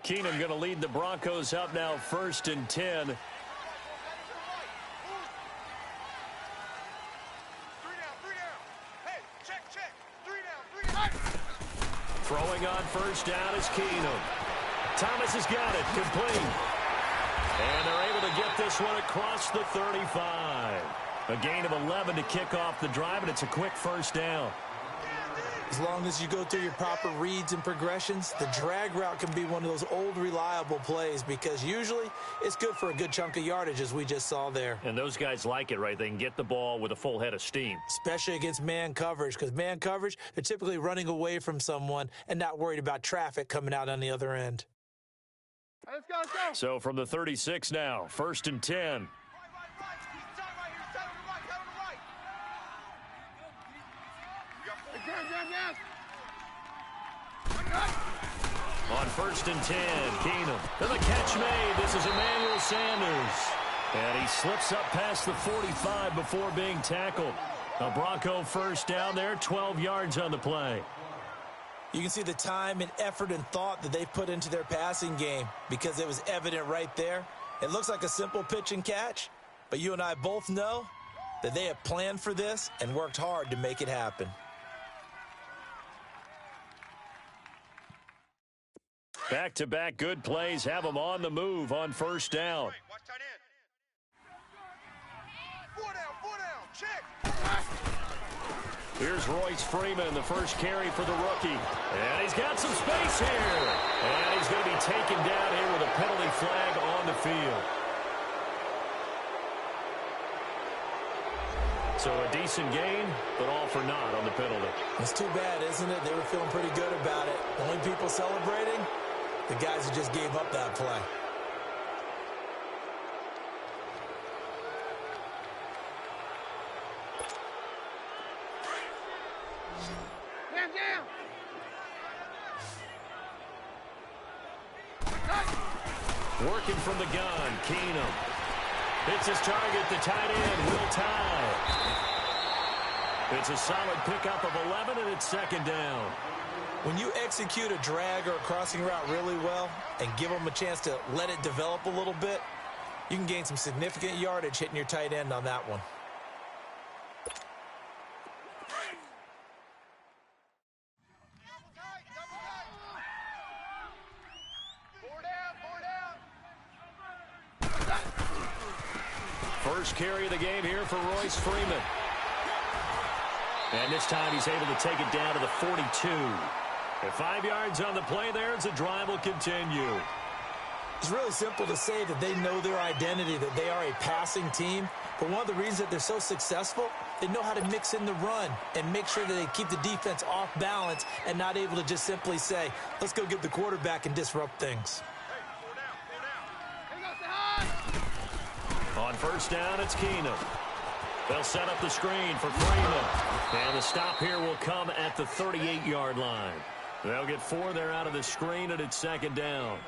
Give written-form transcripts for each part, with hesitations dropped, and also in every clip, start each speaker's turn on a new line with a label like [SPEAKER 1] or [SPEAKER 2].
[SPEAKER 1] Keenum going to lead the Broncos up now 1st and 10. Throwing on 1st down is Keenum. Thomas has got it, complete. And they're able to get this one across the 35. A gain of 11 to kick off the drive, and it's a quick 1st down.
[SPEAKER 2] As long as you go through your proper reads and progressions, the drag route can be one of those old reliable plays because usually it's good for a good chunk of yardage, as we just saw there.
[SPEAKER 1] And those guys like it, right? They can get the ball with a full head of steam.
[SPEAKER 2] Especially against man coverage, because man coverage, they're typically running away from someone and not worried about traffic coming out on the other end.
[SPEAKER 3] Let's go, let's go.
[SPEAKER 1] So from the 36 now, 1st and 10. On 1st and 10, Keenum. And the catch made. This is Emmanuel Sanders. And he slips up past the 45 before being tackled. A Bronco 1st down there, 12 yards on the play.
[SPEAKER 2] You can see the time and effort and thought that they put into their passing game because it was evident right there. It looks like a simple pitch and catch, but you and I both know that they have planned for this and worked hard to make it happen.
[SPEAKER 1] Back-to-back good plays have them on the move on 1st down. Here's Royce Freeman, the first carry for the rookie. And he's got some space here. And he's going to be taken down here with a penalty flag on the field. So a decent gain, but all for naught on the penalty.
[SPEAKER 2] It's too bad, isn't it? They were feeling pretty good about it. Only people celebrating, the guys who just gave up that play.
[SPEAKER 1] Working from the gun, Keenum. Hits his target, the tight end, Will Tye. It's a solid pickup of 11, and it's 2nd down.
[SPEAKER 2] When you execute a drag or a crossing route really well and give them a chance to let it develop a little bit, you can gain some significant yardage hitting your tight end on that one.
[SPEAKER 1] First carry of the game here for Royce Freeman. And this time he's able to take it down to the 42. At 5 yards on the play there as the drive will continue.
[SPEAKER 2] It's really simple to say that they know their identity, that they are a passing team. But one of the reasons that they're so successful, they know how to mix in the run and make sure that they keep the defense off balance and not able to just simply say, let's go get the quarterback and disrupt things.
[SPEAKER 1] On 1st down, it's Keenum. They'll set up the screen for Freeman. And the stop here will come at the 38-yard line. They'll get 4 there out of the screen, and it's 2nd down.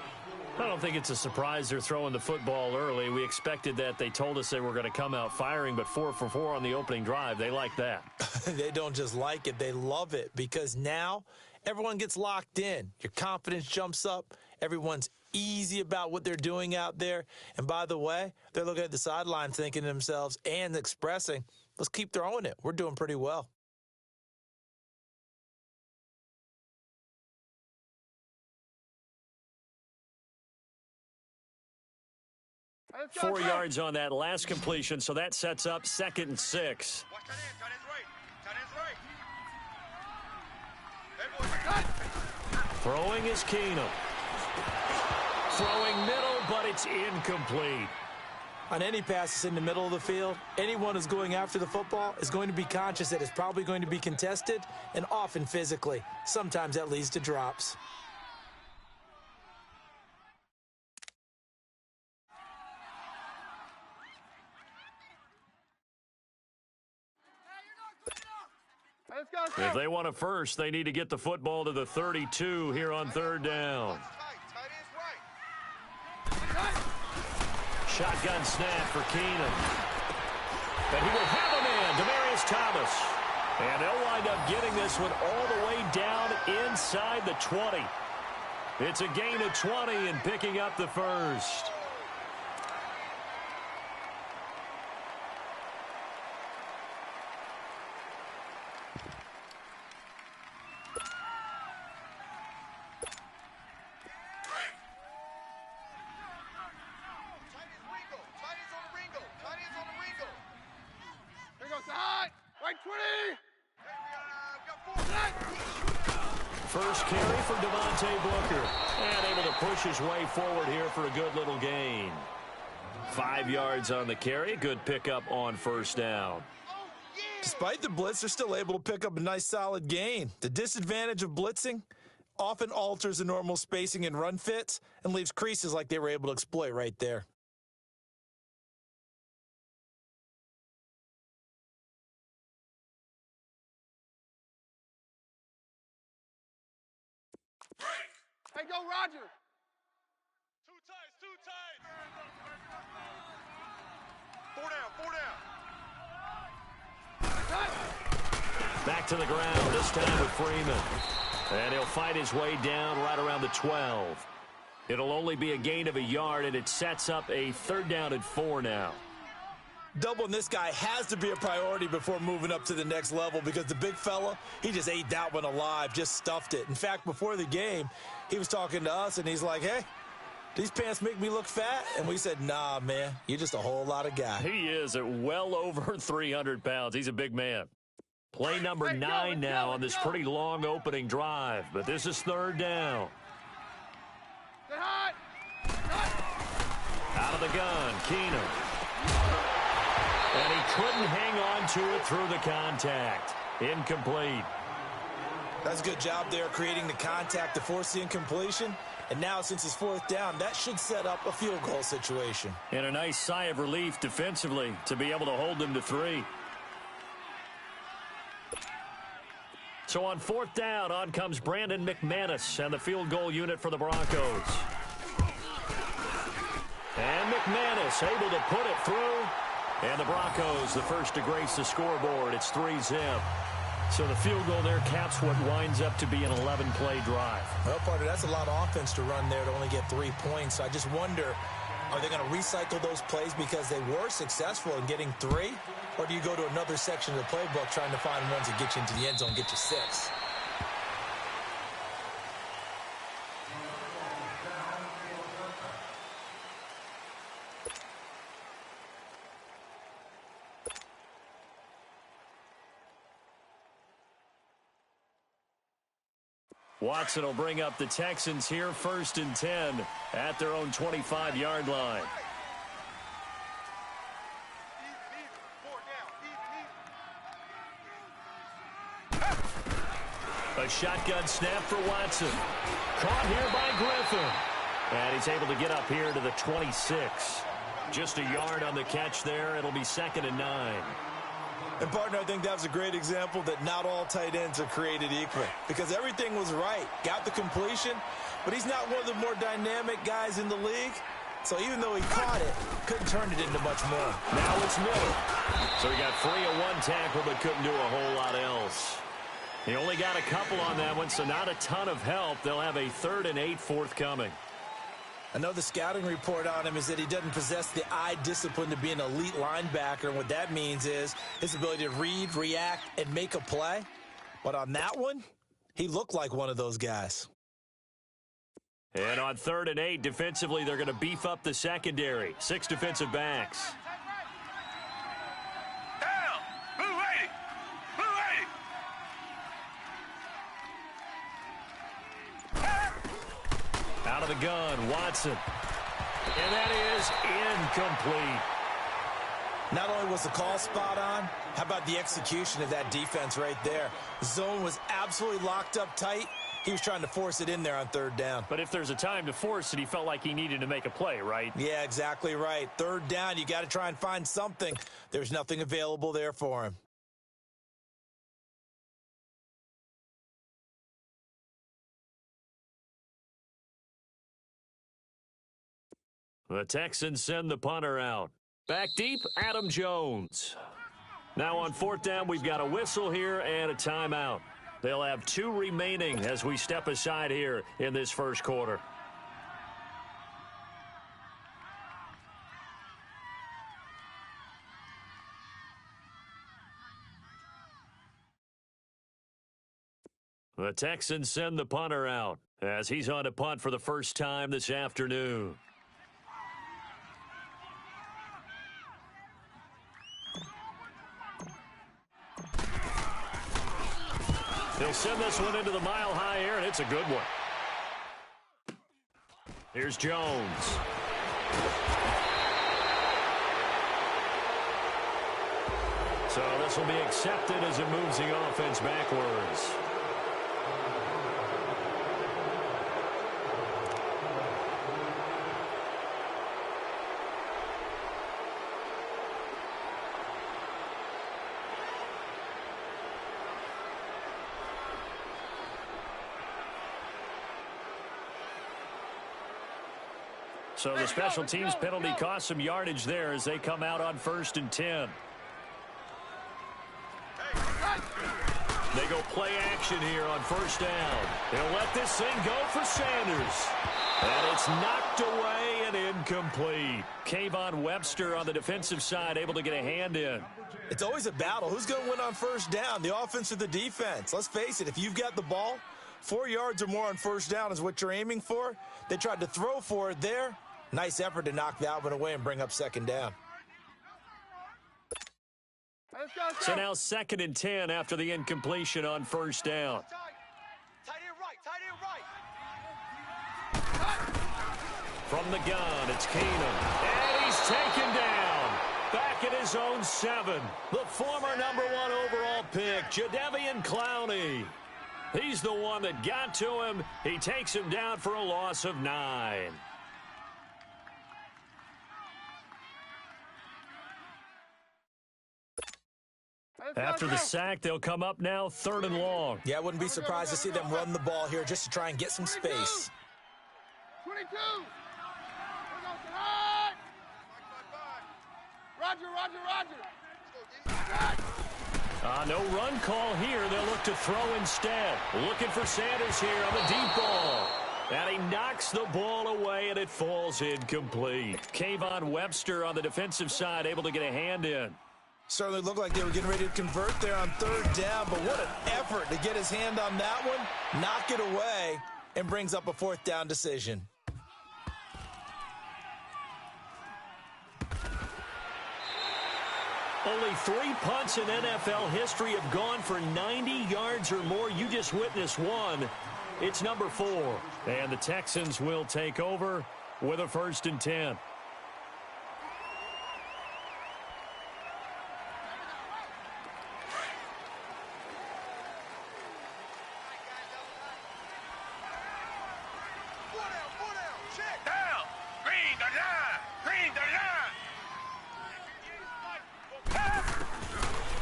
[SPEAKER 1] I don't think it's a surprise they're throwing the football early. We expected that. They told us they were going to come out firing, but 4 for 4 on the opening drive. They like that.
[SPEAKER 2] They don't just like it. They love it because now everyone gets locked in. Your confidence jumps up. Everyone's easy about what they're doing out there. And by the way, they're looking at the sideline thinking to themselves and expressing, let's keep throwing it. We're doing pretty well.
[SPEAKER 3] Let's go,
[SPEAKER 1] 4 yards on that last completion, so that sets up 2nd and 6.
[SPEAKER 3] Watch tight end, tight end's right.
[SPEAKER 1] Throwing is Keenum. Throwing middle, but it's incomplete.
[SPEAKER 2] On any pass that's in the middle of the field, anyone who's going after the football is going to be conscious that it's probably going to be contested and often physically. Sometimes that leads to drops.
[SPEAKER 3] Let's go, let's go.
[SPEAKER 1] If they want a first, they need to get the football to the 32 here on 3rd down. Shotgun snap for Keenum. And he will have a man, Demaryius Thomas. And they'll wind up getting this one all the way down inside the 20. It's a gain of 20 and picking up the first. First carry for Devontae Booker. And able to push his way forward here for a good little gain. 5 yards on the carry. Good pickup on first down.
[SPEAKER 2] Despite the blitz, they're still able to pick up a nice solid gain. The disadvantage of blitzing often alters the normal spacing and run fits and leaves creases like they were able to exploit right there.
[SPEAKER 3] Hey, go, Roger.
[SPEAKER 4] Two tights. 4 down.
[SPEAKER 1] Back to the ground, this time with Freeman. And he'll fight his way down right around the 12. It'll only be a gain of a yard, and it sets up a 3rd down and 4 now.
[SPEAKER 2] Doubling this guy has to be a priority before moving up to the next level because the big fella, he just ate that one alive, just stuffed it. In fact, before the game, he was talking to us, and he's like, hey, these pants make me look fat? And we said, nah, man, you're just a whole lot of guy.
[SPEAKER 1] He is at well over 300 pounds. He's a big man. Play number 9 now on this pretty long opening drive, but this is 3rd down.
[SPEAKER 3] Get hot.
[SPEAKER 1] Out of the gun, Keenum. And he couldn't hang on to it through the contact. Incomplete.
[SPEAKER 2] That's a good job there creating the contact to force the incompletion. And now, since it's 4th down, that should set up a field goal situation.
[SPEAKER 1] And a nice sigh of relief defensively to be able to hold them to 3. So on 4th down, on comes Brandon McManus and the field goal unit for the Broncos. And McManus able to put it through. And the Broncos, the first to grace the scoreboard. It's 3-zip. So the field goal there caps what winds up to be an 11-play drive.
[SPEAKER 2] Well, partner, that's a lot of offense to run there to only get 3 points. So I just wonder, are they going to recycle those plays because they were successful in getting 3? Or do you go to another section of the playbook trying to find ones that get you into the end zone, get you 6?
[SPEAKER 1] Watson will bring up the Texans here 1st and 10 at their own 25-yard line. A shotgun snap for Watson. Caught here by Griffin. And he's able to get up here to the 26. Just a yard on the catch there. It'll be 2nd and 9.
[SPEAKER 2] And, partner, I think that was a great example that not all tight ends are created equal because everything was right. Got the completion, but he's not one of the more dynamic guys in the league. So even though he caught it, couldn't turn it into much more.
[SPEAKER 1] Now it's Miller. So he got free of 1 tackle but couldn't do a whole lot else. He only got a couple on that one, so not a ton of help. They'll have a 3rd and 8 forthcoming.
[SPEAKER 2] I know the scouting report on him is that he doesn't possess the eye discipline to be an elite linebacker, and what that means is his ability to read, react, and make a play. But on that one, he looked like one of those guys.
[SPEAKER 1] And on 3rd and 8, defensively, they're going to beef up the secondary. 6 defensive backs. Out of the gun, Watson. And that is incomplete.
[SPEAKER 2] Not only was the call spot on, how about the execution of that defense right there? The zone was absolutely locked up tight. He was trying to force it in there on 3rd down.
[SPEAKER 1] But if there's a time to force it, he felt like he needed to make a play, right?
[SPEAKER 2] Yeah, exactly right. 3rd down, you got to try and find something. There's nothing available there for him.
[SPEAKER 1] The Texans send the punter out. Back deep, Adam Jones. Now on 4th down, we've got a whistle here and a timeout. They'll have 2 remaining as we step aside here in this first quarter. The Texans send the punter out as he's on to punt for the first time this afternoon. He'll send this one into the mile-high air, and it's a good one. Here's Jones. So this will be accepted as it moves the offense backwards. So the special teams penalty cost some yardage there as they come out on 1st and 10. They go play action here on 1st down. They'll let this thing go for Sanders. And it's knocked away and incomplete. Kayvon Webster on the defensive side able to get a hand in.
[SPEAKER 2] It's always a battle. Who's going to win on 1st down, the offense or the defense? Let's face it, if you've got the ball, 4 yards or more on 1st down is what you're aiming for. They tried to throw for it there. Nice effort to knock that one away and bring up 2nd down.
[SPEAKER 1] So now 2nd and 10 after the incompletion on 1st down.
[SPEAKER 3] Tight end right.
[SPEAKER 1] From the gun, it's Keenum. And he's taken down. Back at his own 7. The former #1 overall pick, Jadeveon Clowney. He's the one that got to him. He takes him down for a loss of 9. After the sack, they'll come up now 3rd and long.
[SPEAKER 2] Yeah, I wouldn't be surprised to see them run the ball here just to try and get some space.
[SPEAKER 3] 22. Roger.
[SPEAKER 1] No run call here. They'll look to throw instead. Looking for Sanders here on the deep ball. And he knocks the ball away, and it falls incomplete. Kayvon Webster on the defensive side able to get a hand in.
[SPEAKER 2] Certainly looked like they were getting ready to convert there on 3rd down, but what an effort to get his hand on that one, knock it away, and brings up a 4th down decision.
[SPEAKER 1] Only 3 punts in NFL history have gone for 90 yards or more. You just witnessed one. It's number 4. And the Texans will take over with a 1st and 10.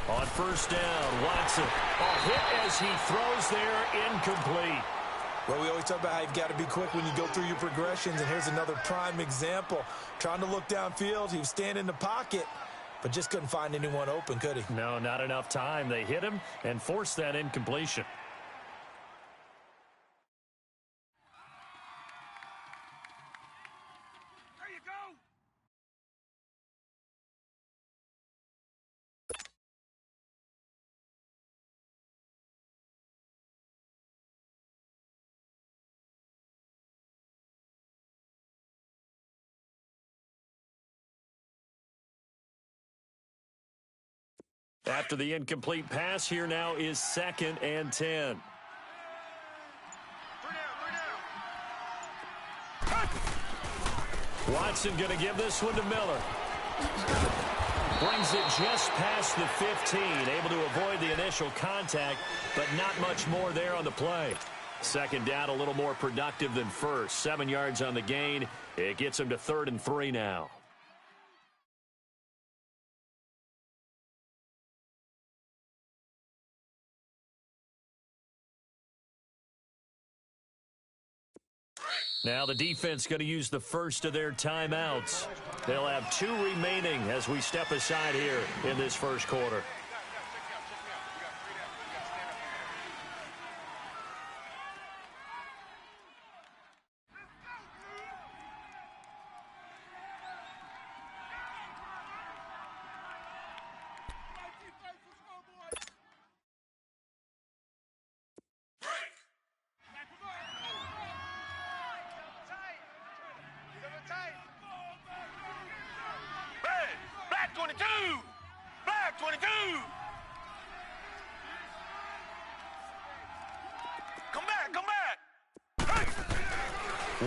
[SPEAKER 1] On 1st down, Watson. A hit as he throws there, incomplete.
[SPEAKER 2] Well, we always talk about how you've got to be quick when you go through your progressions, and here's another prime example. Trying to look downfield, he was standing in the pocket, but just couldn't find anyone open, could he?
[SPEAKER 1] No, not enough time. They hit him and forced that incompletion. After the incomplete pass, here now is 2nd and 10. Watson going to give this one to Miller. Brings it just past the 15, able to avoid the initial contact, but not much more there on the play. 2nd down, a little more productive than 1st. 7 yards on the gain. It gets him to 3rd and 3 now. Now the defense going to use the first of their timeouts. They'll have 2 remaining as we step aside here in this first quarter.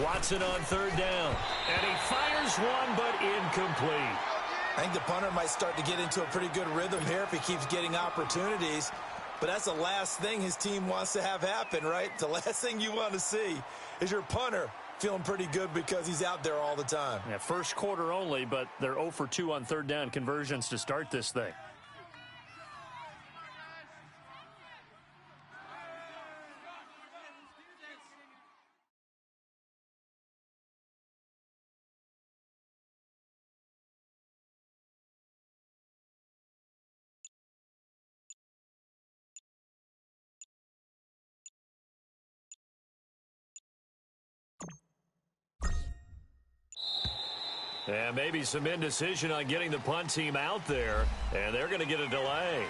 [SPEAKER 1] Watson on third down. And he fires one, but incomplete.
[SPEAKER 2] I think the punter might start to get into a pretty good rhythm here if he keeps getting opportunities. But that's the last thing his team wants to have happen, right? The last thing you want to see is your punter feeling pretty good because he's out there all the time.
[SPEAKER 4] Yeah, first quarter only, but they're 0 for 2 on third down conversions to start this thing.
[SPEAKER 1] And maybe some indecision on getting the punt team out there, and they're going to get a delay.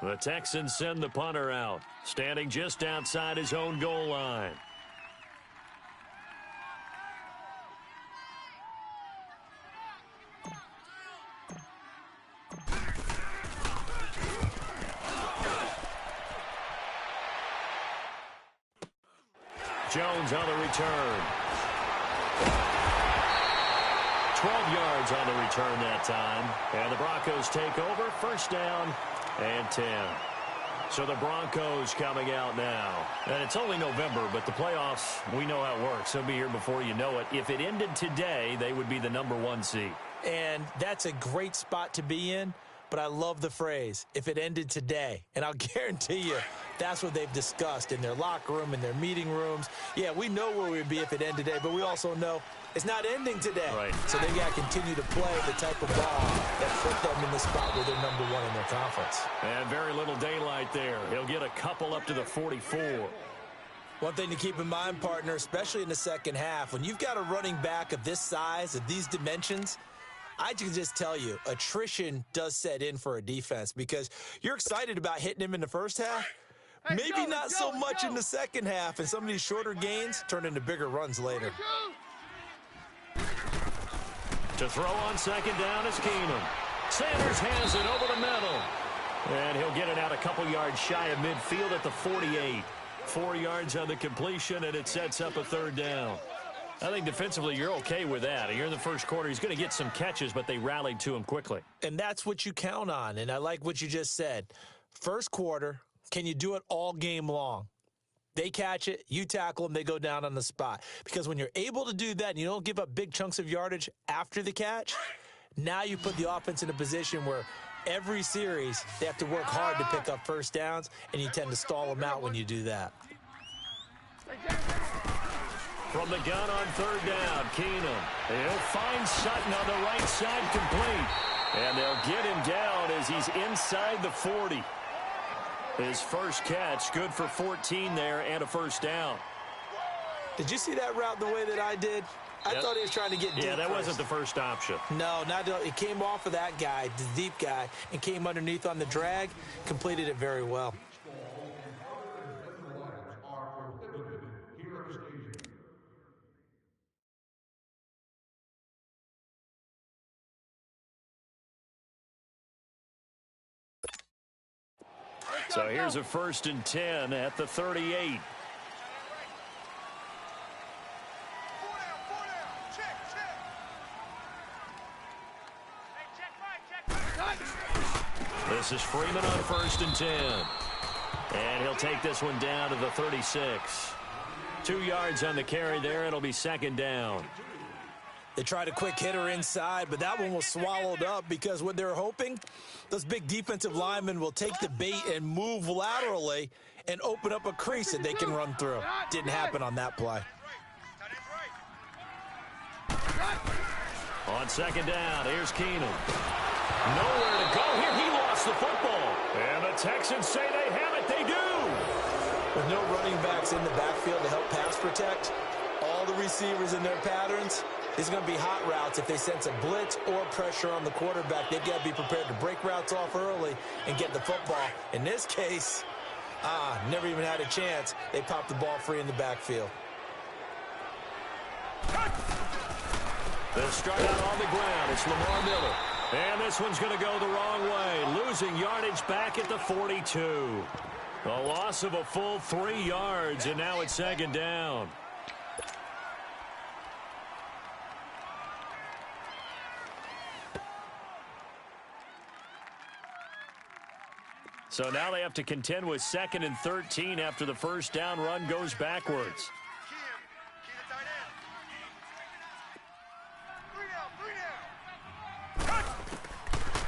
[SPEAKER 1] The Texans send the punter out, standing just outside his own goal line. Jones on the return. 12 yards on the return that time. And the Broncos take over. First down and 10. So the Broncos coming out now. And it's only November, but the playoffs, we know how it works. They'll be here before you know it. If it ended today, they would be the #1 seed.
[SPEAKER 2] And that's a great spot to be in. But I love the phrase, if it ended today. And I'll guarantee you, that's what they've discussed in their locker room, in their meeting rooms. Yeah, we know where we'd be if it ended today, but we also know it's not ending today.
[SPEAKER 1] Right.
[SPEAKER 2] So they got to continue to play the type of ball that put them in the spot where they're #1 in their conference.
[SPEAKER 1] And very little daylight there. He'll get a couple up to the 44.
[SPEAKER 2] One thing to keep in mind, partner, especially in the second half, when you've got a running back of this size, of these dimensions, I can just tell you, attrition does set in for a defense because you're excited about hitting him in the first half.
[SPEAKER 3] Hey,
[SPEAKER 2] Maybe not so much in the second half, and some of these shorter gains turn into bigger runs later.
[SPEAKER 1] To throw on second down is Keenum. Sanders has it over the middle. And he'll get it out a couple yards shy of midfield at the 48. 4 yards on the completion, and it sets up a third down. I think defensively you're okay with that. You're in the first quarter. He's going to get some catches, but they rallied to him quickly.
[SPEAKER 2] And that's what you count on, and I like what you just said. First quarter, can you do it all game long? They catch it, you tackle them, they go down on the spot. Because when you're able to do that and you don't give up big chunks of yardage after the catch, now you put the offense in a position where every series they have to work hard to pick up first downs, and you tend to stall them out when you do that.
[SPEAKER 1] From the gun on third down, Keenum. He'll find Sutton on the right side complete. And they'll get him down as he's inside the 40. His first catch, good for 14 there and a first down.
[SPEAKER 2] Did you see that route the way that I did? I thought he was trying to get deep.
[SPEAKER 1] Yeah, that
[SPEAKER 2] first.
[SPEAKER 1] wasn't the first option.
[SPEAKER 2] No, it came off of that guy, the deep guy, and came underneath on the drag, completed it very well.
[SPEAKER 1] So here's a 1st and 10 at the 38. This is Freeman on 1st and 10. And he'll take this one down to the 36. 2 yards on the carry there. It'll be second down.
[SPEAKER 2] They tried a quick hitter inside, but that one was swallowed up because what they're hoping, those big defensive linemen will take the bait and move laterally and open up a crease that they can run through. Didn't happen on that play.
[SPEAKER 1] On second down, here's Keenum. Nowhere to go here. He lost the football. And the Texans say they have it. They do.
[SPEAKER 2] With no running backs in the backfield to help pass protect, all the receivers in their patterns, it's going to be hot routes. If they sense a blitz or pressure on the quarterback, they've got to be prepared to break routes off early and get the football. In this case, never even had a chance. They popped the ball free in the backfield.
[SPEAKER 1] They'll start out on the ground. It's Lamar Miller. And this one's going to go the wrong way, losing yardage back at the 42. A loss of a full 3 yards, and now it's second down. So now they have to contend with 2nd and 13 after the first down run goes backwards.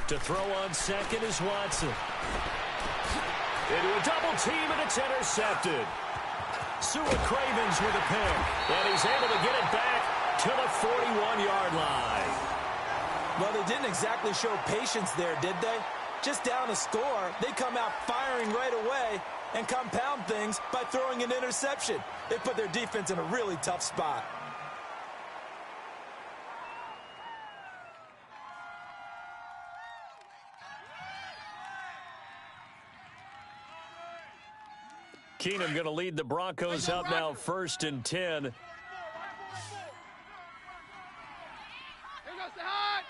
[SPEAKER 1] To throw on second is Watson. Into a double team, and it's intercepted. Sua Cravens with a pick, and he's able to get it back to the 41-yard line.
[SPEAKER 2] Well, they didn't exactly show patience there, did they? Just down a score, they come out firing right away and compound things by throwing an interception. They put their defense in a really tough spot.
[SPEAKER 1] Keenum going to lead the Broncos up now 1st and 10.
[SPEAKER 3] Here goes the hot.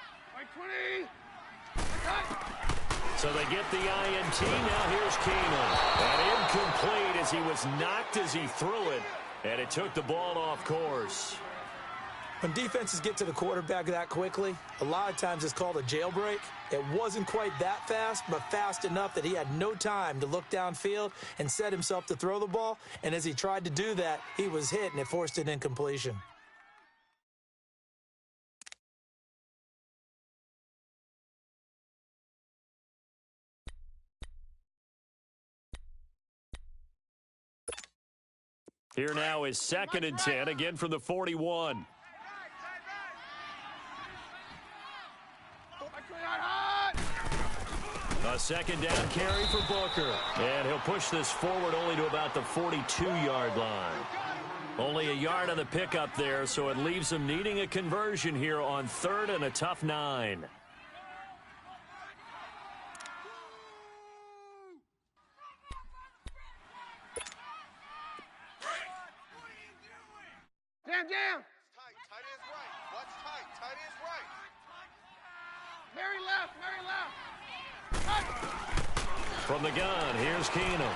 [SPEAKER 3] 20.
[SPEAKER 1] So they get the INT. Now here's Keenum. And incomplete as he was knocked as he threw it. And it took the ball off course.
[SPEAKER 2] When defenses get to the quarterback that quickly, a lot of times it's called a jailbreak. It wasn't quite that fast, but fast enough that he had no time to look downfield and set himself to throw the ball. And as he tried to do that, he was hit, and it forced an incompletion.
[SPEAKER 1] Here now is 2nd and 10, again from the 41. A second down carry for Booker. And he'll push this forward only to about the 42-yard line. Only a yard on the pickup there, so it leaves him needing a conversion here on 3rd and a tough 9.
[SPEAKER 3] Jam.
[SPEAKER 5] Tight is right. What's tight? Tight is right.
[SPEAKER 3] Mary left.
[SPEAKER 1] From the gun, here's Keenum.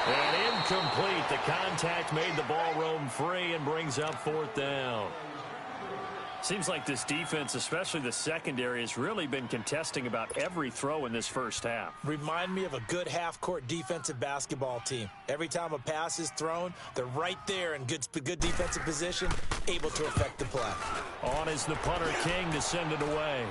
[SPEAKER 1] And incomplete. The contact made the ball roam free and brings up 4th down. Seems like this defense, especially the secondary, has really been contesting about every throw in this first half.
[SPEAKER 2] Remind me of a good half-court defensive basketball team. Every time a pass is thrown, they're right there in good defensive position, able to affect the play.
[SPEAKER 1] On is the punter, King, to send it away.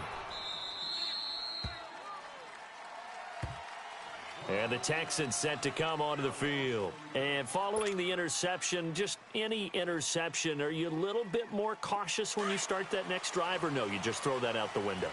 [SPEAKER 1] And the Texans set to come onto the field. And following the interception, just any interception, are you a little bit more cautious when you start that next drive, or no, you just throw that out the window?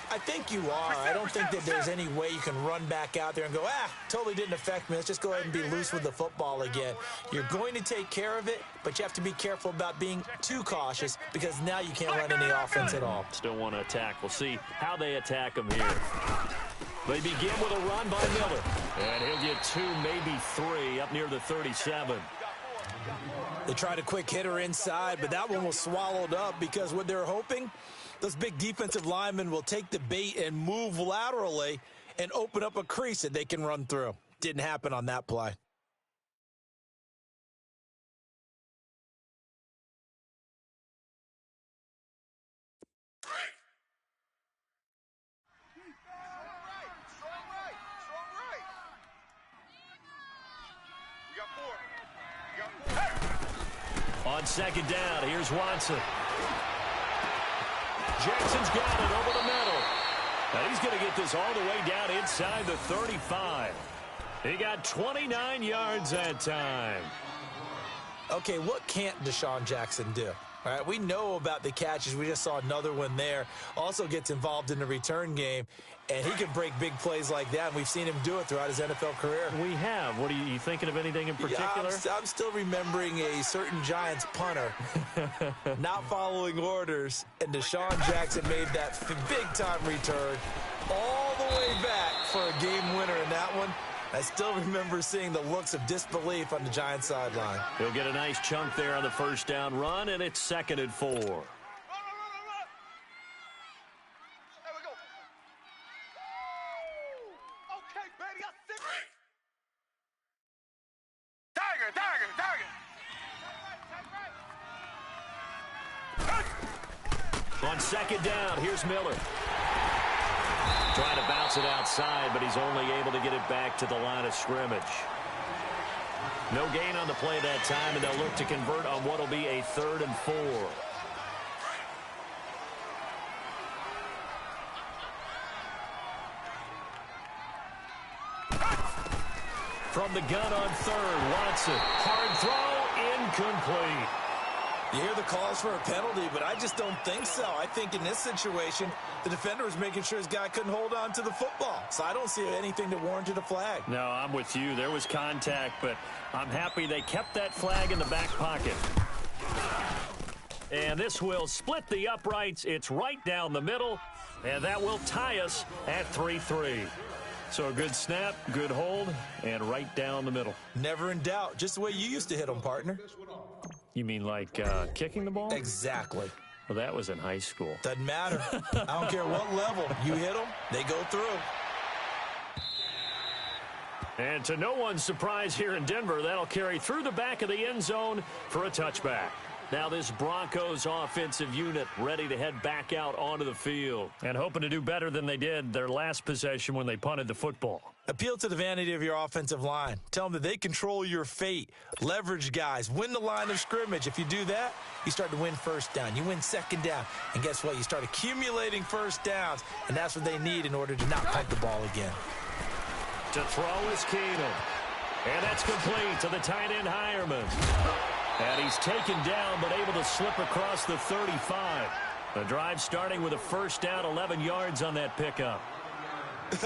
[SPEAKER 2] I think you are. I don't think that there's any way you can run back out there and go, totally didn't affect me. Let's just go ahead and be loose with the football again. You're going to take care of it, but you have to be careful about being too cautious because now you can't run any offense at all.
[SPEAKER 1] Still want to attack. We'll see how they attack them here. They begin with a run by Miller. And he'll get 2, maybe 3 up near the 37.
[SPEAKER 2] They tried a quick hitter inside, but that one was swallowed up because what they're hoping, those big defensive linemen will take the bait and move laterally and open up a crease that they can run through. Didn't happen on that play.
[SPEAKER 1] On second down, here's Watson. Jackson's got it over the middle. And he's going to get this all the way down inside the 35. He got 29 yards that time.
[SPEAKER 2] Okay, what can't Deshaun Jackson do? All right, we know about the catches. We just saw another one there. Also gets involved in the return game, and he can break big plays like that. And we've seen him do it throughout his NFL career.
[SPEAKER 1] We have. What are you thinking of anything in particular?
[SPEAKER 2] Yeah, I'm still remembering a certain Giants punter not following orders, and Deshaun Jackson made that big-time return all the way back for a game winner in that one. I still remember seeing the looks of disbelief on the Giants sideline.
[SPEAKER 1] He'll get a nice chunk there on the first down run, and it's 2nd and 4.
[SPEAKER 5] There we go. Okay, baby, I see it. Tiger, tiger, tiger.
[SPEAKER 1] On 2nd down, here's Miller. Trying to bounce it outside, but he's only able to get it back to the line of scrimmage. No gain on the play that time, and they'll look to convert on what will be a 3rd and 4. From the gun on 3rd, Watson. Hard throw, incomplete.
[SPEAKER 2] You hear the calls for a penalty, but I just don't think so. I think in this situation, the defender was making sure his guy couldn't hold on to the football. So I don't see anything that warranted a flag.
[SPEAKER 4] No, I'm with you. There was contact, but I'm happy they kept that flag in the back pocket. And this will split the uprights. It's right down the middle, and that will tie us at 3-3. So a good snap, good hold, and right down the middle.
[SPEAKER 2] Never in doubt. Just the way you used to hit them, partner.
[SPEAKER 4] You mean like kicking the ball?
[SPEAKER 2] Exactly.
[SPEAKER 4] Well, that was in high school.
[SPEAKER 2] Doesn't matter. I don't care what level. You hit them, they go through.
[SPEAKER 1] And to no one's surprise here in Denver, that'll carry through the back of the end zone for a touchback. Now this Broncos offensive unit ready to head back out onto the field.
[SPEAKER 4] And hoping to do better than they did their last possession when they punted the football.
[SPEAKER 2] Appeal to the vanity of your offensive line. Tell them that they control your fate. Leverage guys. Win the line of scrimmage. If you do that, you start to win first down. You win 2nd down. And guess what? You start accumulating first downs. And that's what they need in order to not punt the ball again.
[SPEAKER 1] To throw is Keenum. And that's complete to the tight end Hireman. And he's taken down but able to slip across the 35. The drive starting with a first down, 11 yards on that pickup.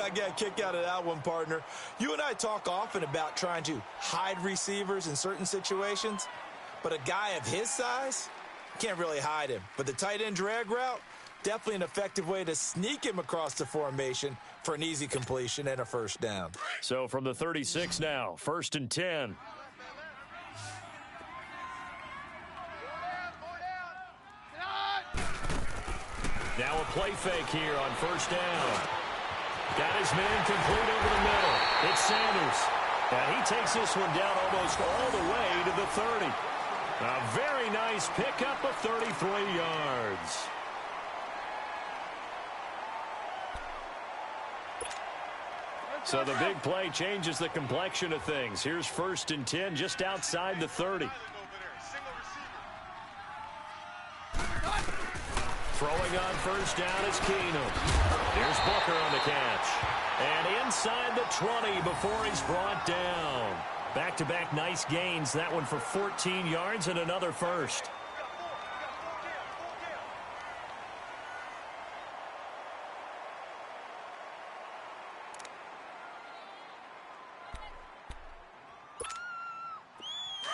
[SPEAKER 2] I got a kick out of that one, partner. You and I talk often about trying to hide receivers in certain situations, but a guy of his size, can't really hide him. But the tight end drag route, definitely an effective way to sneak him across the formation for an easy completion and a first down.
[SPEAKER 1] So from the 36 now, 1st and 10. Now a play fake here on first down. Got his man complete over the middle. It's Sanders. And he takes this one down almost all the way to the 30. A very nice pickup of 33 yards. So the big play changes the complexion of things. Here's 1st and 10 just outside the 30. Throwing on first down is Keenum. Here's Booker on the catch. And inside the 20 before he's brought down. Back-to-back nice gains. That one for 14 yards and another first.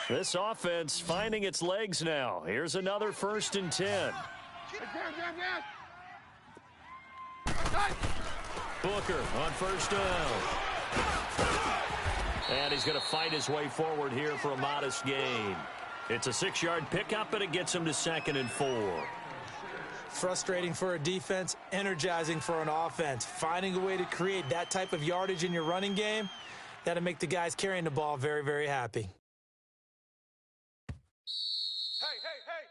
[SPEAKER 1] This offense finding its legs now. Here's another 1st and 10. Booker on first down. And he's going to fight his way forward here for a modest gain. It's a 6-yard pickup, and it gets him to 2nd and 4.
[SPEAKER 2] Frustrating for a defense, energizing for an offense. Finding a way to create that type of yardage in your running game, that'll make the guys carrying the ball very, very happy.
[SPEAKER 5] Hey.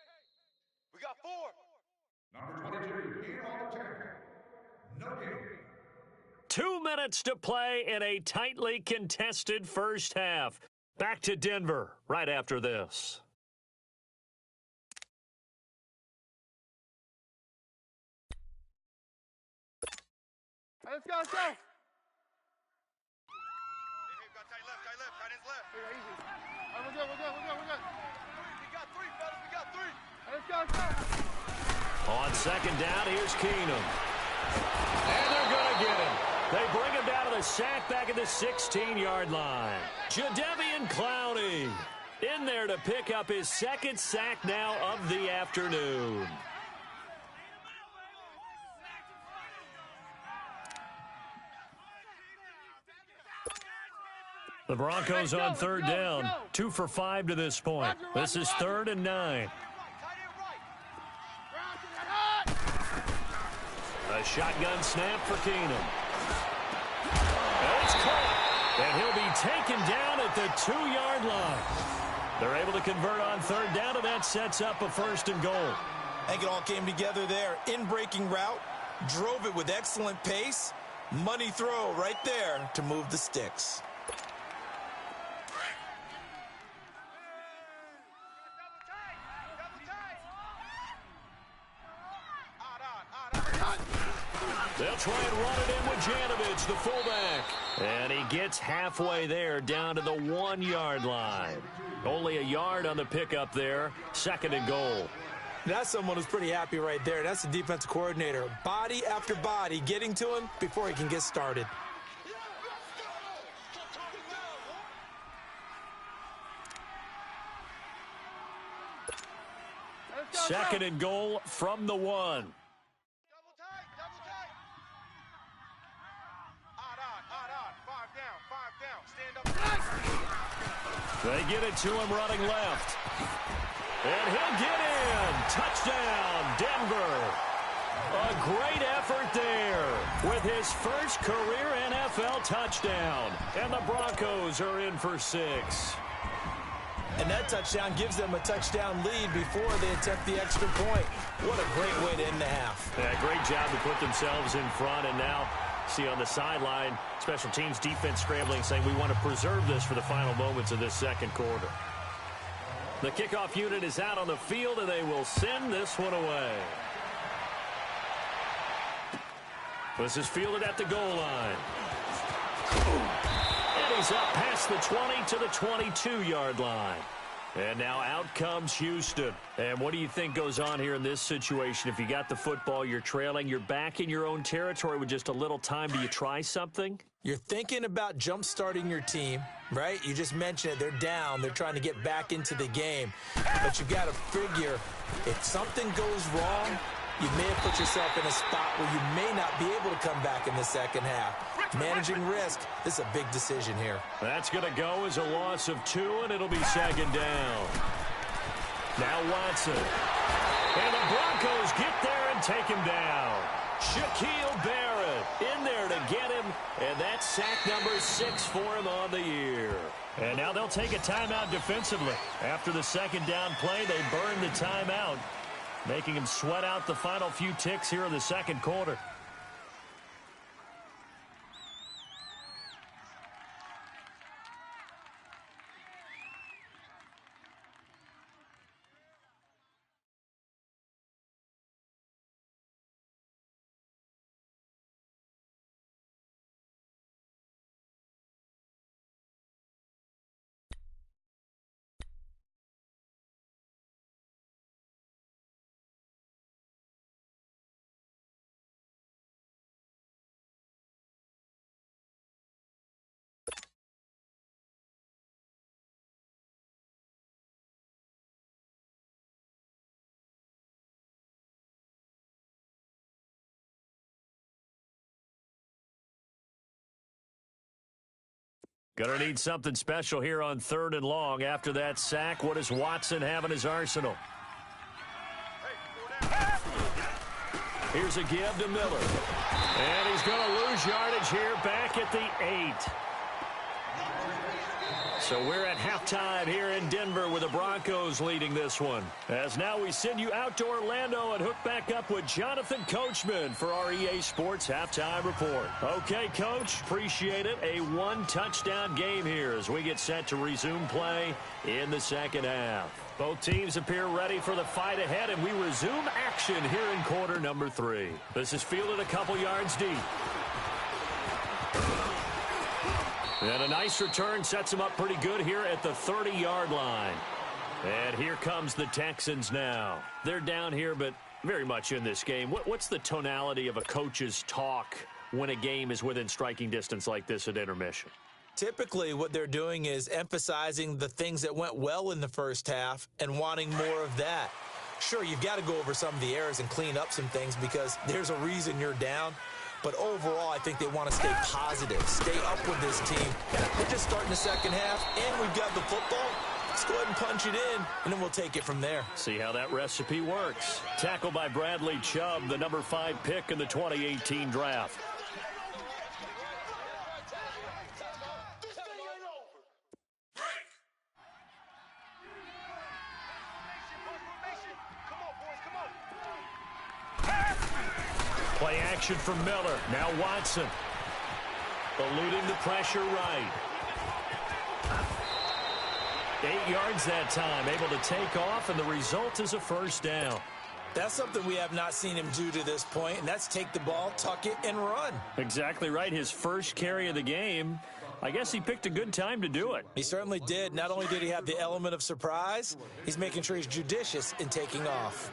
[SPEAKER 5] We got 4.
[SPEAKER 6] Number 22, in all 10. No game.
[SPEAKER 1] 2 minutes to play in a tightly contested first half. Back to Denver right after this.
[SPEAKER 3] All right, let's go.
[SPEAKER 5] Hey, we got tight left, tight ends left.
[SPEAKER 3] Here, easy. All right, we're good.
[SPEAKER 5] We got 3, fellas, we got 3.
[SPEAKER 3] All right, let's go.
[SPEAKER 1] On second down, here's Keenum. And they're going to get him. They bring him down to the sack back at the 16-yard line. Jadeveon Clowney in there to pick up his 2nd sack now of the afternoon.
[SPEAKER 4] The Broncos on third down. 2 for 5 to this point. This is 3rd and 9. A shotgun snap for Keenum. And it's caught. And he'll be taken down at the 2-yard line. They're able to convert on third down, and that sets up a 1st and goal.
[SPEAKER 2] I think it all came together there. In-breaking route, drove it with excellent pace. Money throw right there to move the sticks.
[SPEAKER 1] They'll try and run it in with Janovich, the fullback. And he gets halfway there, down to the 1-yard line. Only a yard on the pickup there. 2nd and goal.
[SPEAKER 2] That's someone who's pretty happy right there. That's the defensive coordinator. Body after body getting to him before he can get started.
[SPEAKER 4] Second and goal from the 1.
[SPEAKER 5] Double tight, double tight. Odd. 5 down. Stand up.
[SPEAKER 4] They get it to him running left. And he'll get in. Touchdown, Denver. A great effort there with his first career NFL touchdown. And the Broncos are in for 6.
[SPEAKER 2] And that touchdown gives them a touchdown lead before they attempt the extra point. What a great way to end the half.
[SPEAKER 4] Yeah, great job to put themselves in front. And now, see on the sideline, special teams defense scrambling, saying we want to preserve this for the final moments of this second quarter. The kickoff unit is out on the field, and they will send this one away. This is fielded at the goal line. And he's up past the 20 to the 22-yard line. And now out comes Houston. And what do you think goes on here in this situation? If you got the football, you're trailing, you're back in your own territory with just a little time. Do you try something?
[SPEAKER 2] You're thinking about jump-starting your team, right? You just mentioned it. They're down. They're trying to get back into the game. But you got to figure if something goes wrong, you may have put yourself in a spot where you may not be able to come back in the second half. Managing risk, this is a big decision here.
[SPEAKER 4] That's going to go as a loss of 2, and it'll be 2nd down. Now Watson. And the Broncos get there and take him down. Shaquille Barrett in there to get him, and that's sack number 6 for him on the year. And now they'll take a timeout defensively. After the 2nd down play, they burn the timeout, making him sweat out the final few ticks here in the second quarter. Going to need something special here on 3rd and long. After that sack, what does Watson have in his arsenal? Here's a give to Miller. And he's going to lose yardage here back at the 8. So we're at halftime here in Denver with the Broncos leading this one. As now we send you out to Orlando and hook back up with Jonathan Coachman for our EA Sports Halftime Report. Okay, Coach, appreciate it. A 1-touchdown game here as we get set to resume play in the second half. Both teams appear ready for the fight ahead, and we resume action here in quarter number 3. This is fielded a couple yards deep. And a nice return sets them up pretty good here at the 30-yard line. And here comes the Texans now. They're down here, but very much in this game. What's the tonality of a coach's talk when a game is within striking distance like this at intermission?
[SPEAKER 2] Typically, what they're doing is emphasizing the things that went well in the first half and wanting more of that. Sure, you've got to go over some of the errors and clean up some things because there's a reason you're down. But overall, I think they want to stay positive, stay up with this team. We're just starting the second half, and we've got the football. Let's go ahead and punch it in, and then we'll take it from there.
[SPEAKER 4] See how that recipe works. Tackled by Bradley Chubb, the number 5 pick in the 2018 draft. Play action from Miller. Now Watson. Eluding the pressure right. 8 yards that time. Able to take off, and the result is a first down.
[SPEAKER 2] That's something we have not seen him do to this point, and that's take the ball, tuck it, and run.
[SPEAKER 4] Exactly right. His first carry of the game. I guess he picked a good time to do it.
[SPEAKER 2] He certainly did. Not only did he have the element of surprise, he's making sure he's judicious in taking off.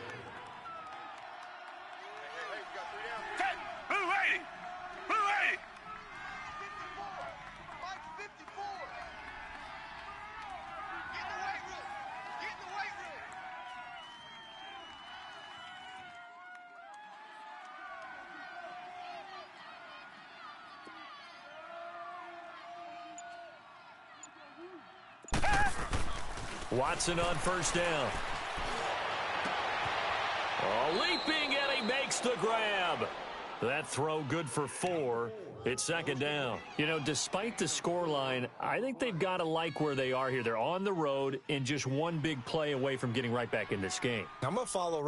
[SPEAKER 4] Watson on first down. Oh, leaping, and he makes the grab. That throw good for 4. It's second down. You know, despite the scoreline, I think they've got to like where they are here. They're on the road and just one big play away from getting right back in this game.
[SPEAKER 2] I'm going to follow.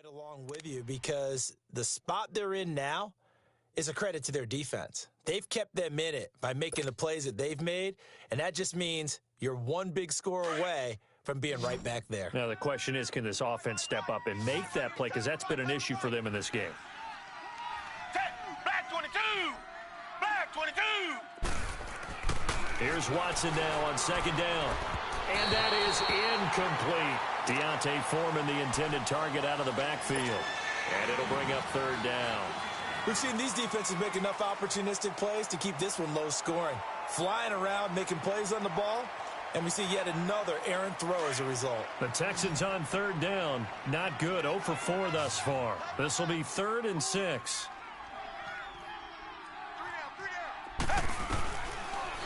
[SPEAKER 2] Right along with you, because the spot they're in now is a credit to their defense. They've kept them in it by making the plays that they've made, and that just means you're one big score away from being right back there.
[SPEAKER 4] Now the question is, can this offense step up and make that play, because that's been an issue for them in this game.
[SPEAKER 5] Black 22! Black 22!
[SPEAKER 4] Here's Watson now on second down. And that is incomplete. Deontay Foreman, the intended target, out of the backfield. And it'll bring up third down.
[SPEAKER 2] We've seen these defenses make enough opportunistic plays to keep this one low scoring. Flying around, making plays on the ball, and we see yet another errant throw as a result.
[SPEAKER 4] The Texans on third down. Not good. 0 for 4 thus far. This will be 3rd and 6.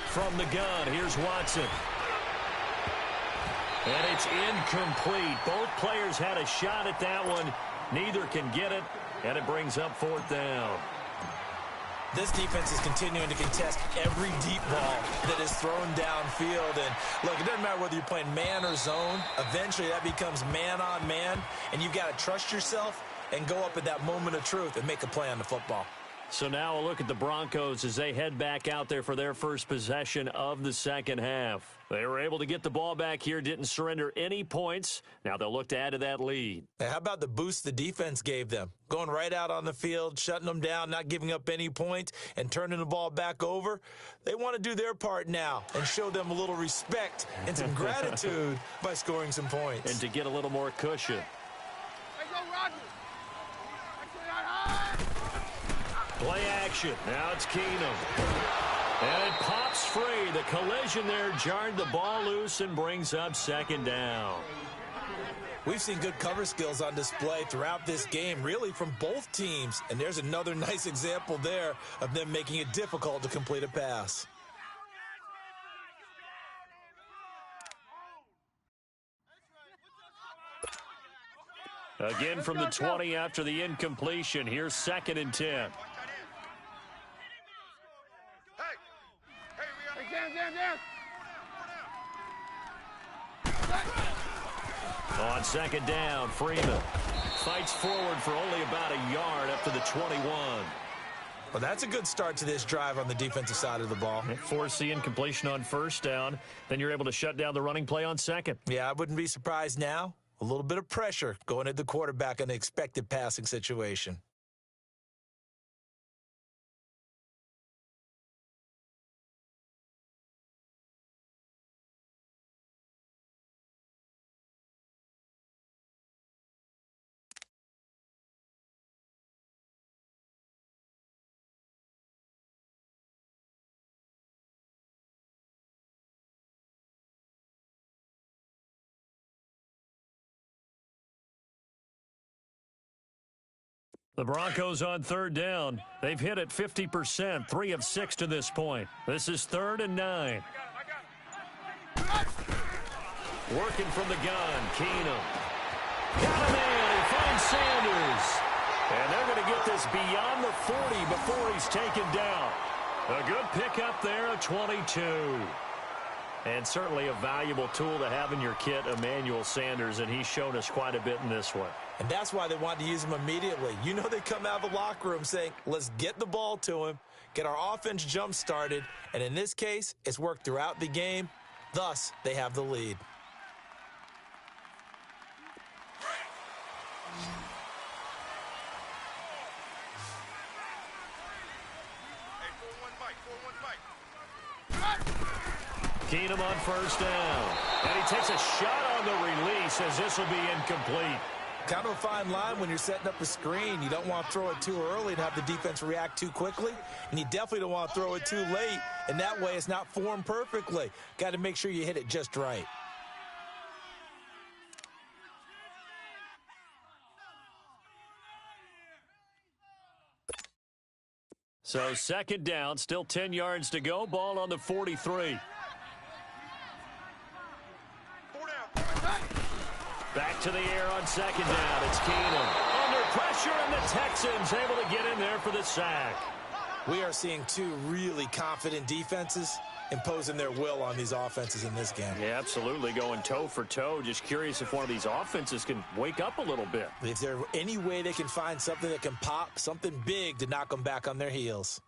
[SPEAKER 4] From the gun, here's Watson. And it's incomplete. Both players had a shot at that one. Neither can get it, and it brings up 4th down.
[SPEAKER 2] This defense is continuing to contest every deep ball that is thrown downfield. And, look, it doesn't matter whether you're playing man or zone. Eventually, that becomes man on man, and you've got to trust yourself and go up at that moment of truth and make a play on the football.
[SPEAKER 4] So now a look at the Broncos as they head back out there for their first possession of the second half. They were able to get the ball back here, didn't surrender any points. Now they'll look to add to that lead.
[SPEAKER 2] Now, how about the boost the defense gave them? Going right out on the field, shutting them down, not giving up any points, and turning the ball back over. They want to do their part now and show them a little respect and some gratitude by scoring some points.
[SPEAKER 4] And to get a little more cushion.
[SPEAKER 3] Hey, go, Roger.
[SPEAKER 4] Play action. Now it's Keenum. And it pops free. The collision there jarred the ball loose and brings up second down.
[SPEAKER 2] We've seen good cover skills on display throughout this game, really from both teams. And there's another nice example there of them making it difficult to complete a pass.
[SPEAKER 4] Again from the 20 after the incompletion. Here's 2nd and 10. On second down, Freeman fights forward for only about a yard up to the 21.
[SPEAKER 2] Well, that's a good start to this drive on the defensive side of the ball.
[SPEAKER 4] Force the incompletion on first down. Then you're able to shut down the running play on second.
[SPEAKER 2] Yeah, I wouldn't be surprised now. A little bit of pressure going at the quarterback in the expected passing situation.
[SPEAKER 4] The Broncos on third down. They've hit it 50%, 3 of 6 to this point. This is 3rd and 9. Working from the gun, Keenum. Got him in. He finds Sanders. And they're going to get this beyond the 40 before he's taken down. A good pickup there, a 22. And certainly a valuable tool to have in your kit, Emmanuel Sanders, and he's shown us quite a bit in this one.
[SPEAKER 2] And that's why they wanted to use him immediately. You know they come out of the locker room saying, let's get the ball to him, get our offense jump-started, and in this case, it's worked throughout the game. Thus, they have the lead.
[SPEAKER 4] Keenum on first down. And he takes a shot on the release as this will be incomplete.
[SPEAKER 2] Kind of a fine line when you're setting up a screen. You don't want to throw it too early and have the defense react too quickly. And you definitely don't want to throw it too late. And that way it's not formed perfectly. Got to make sure you hit it just right.
[SPEAKER 4] So 2nd down, still 10 yards to go. Ball on the 43. Back to the air on 2nd down. It's Keenum. Under pressure, and the Texans able to get in there for the sack.
[SPEAKER 2] We are seeing two really confident defenses imposing their will on these offenses in this game.
[SPEAKER 4] Yeah, absolutely. Going toe for toe. Just curious if one of these offenses can wake up a little bit.
[SPEAKER 2] If there's any way they can find something that can pop, something big to knock them back on their heels.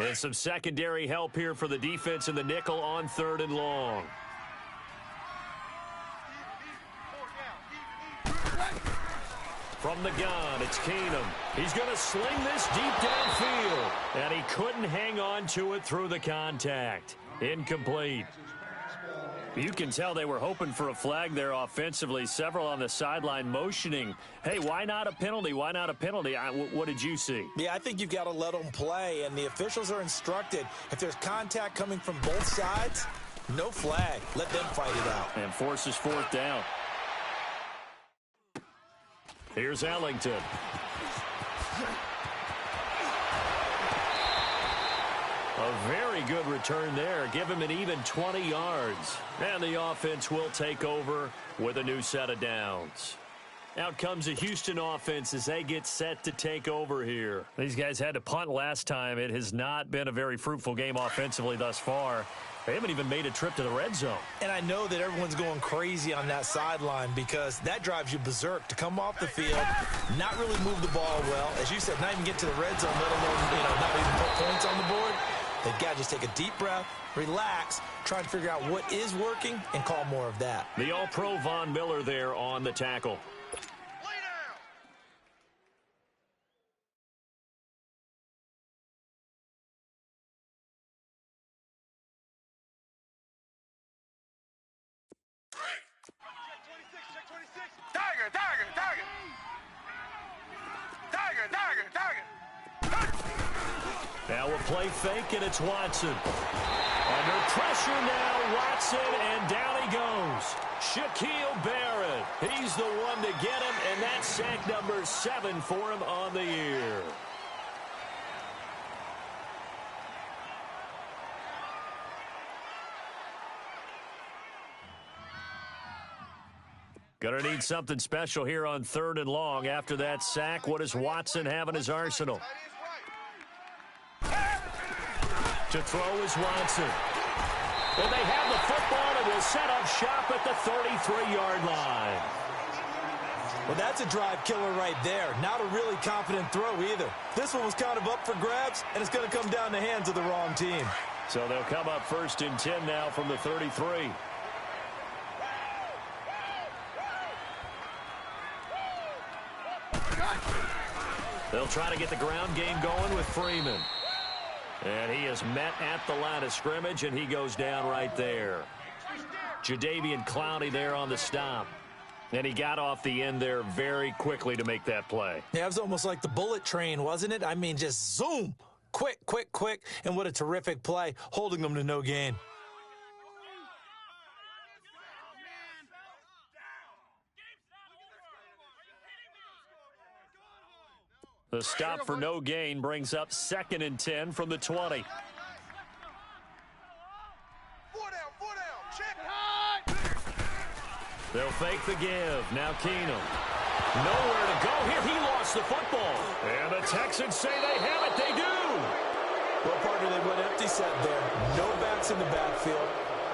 [SPEAKER 4] And some secondary help here for the defense in the nickel on 3rd and long. From the gun, it's Keenum. He's going to sling this deep downfield. And he couldn't hang on to it through the contact. Incomplete. You can tell they were hoping for a flag there offensively. Several on the sideline motioning, hey, why not a penalty? Why not a penalty? What did you see?
[SPEAKER 2] Yeah, I think you've got to let them play, and the officials are instructed. If there's contact coming from both sides, no flag. Let them fight it out.
[SPEAKER 4] And forces 4th down. Here's Ellington. A very good return there. Give him an even 20 yards. And the offense will take over with a new set of downs. Out comes the Houston offense as they get set to take over here. These guys had to punt last time. It has not been a very fruitful game offensively thus far. They haven't even made a trip to the red zone.
[SPEAKER 2] And I know that everyone's going crazy on that sideline because that drives you berserk to come off the field, not really move the ball well. As you said, not even get to the red zone, let alone, not even put points on the board. They've got to just take a deep breath, relax, try to figure out what is working, and call more of that.
[SPEAKER 4] The All-Pro Von Miller there on the tackle. Now a play fake, and it's Watson. Under pressure now, Watson, and down he goes. Shaquille Barrett. He's the one to get him, and that's sack number 7 for him on the year. Gonna need something special here on 3rd and long. After that sack, what does Watson have in his arsenal? To throw is Watson. And they have the football and will set up shop at the 33-yard line.
[SPEAKER 2] Well, that's a drive killer right there. Not a really confident throw either. This one was kind of up for grabs, and it's going to come down the hands of the wrong team.
[SPEAKER 4] So they'll come up 1st and 10 now from the 33. They'll try to get the ground game going with Freeman. And he is met at the line of scrimmage, and he goes down right there. Jadeveon Clowney there on the stop. And he got off the end there very quickly to make that play.
[SPEAKER 2] Yeah, it was almost like the bullet train, wasn't it? I mean, just zoom. Quick, quick, quick. And what a terrific play, holding them to no gain.
[SPEAKER 4] The stop for no gain brings up 2nd and 10 from the 20.
[SPEAKER 5] 4 down, check.
[SPEAKER 4] They'll fake the give. Now Keenum. Nowhere to go here. He lost the football. And the Texans say they have it. They do.
[SPEAKER 2] Well, partner, they went empty set there. No backs in the backfield.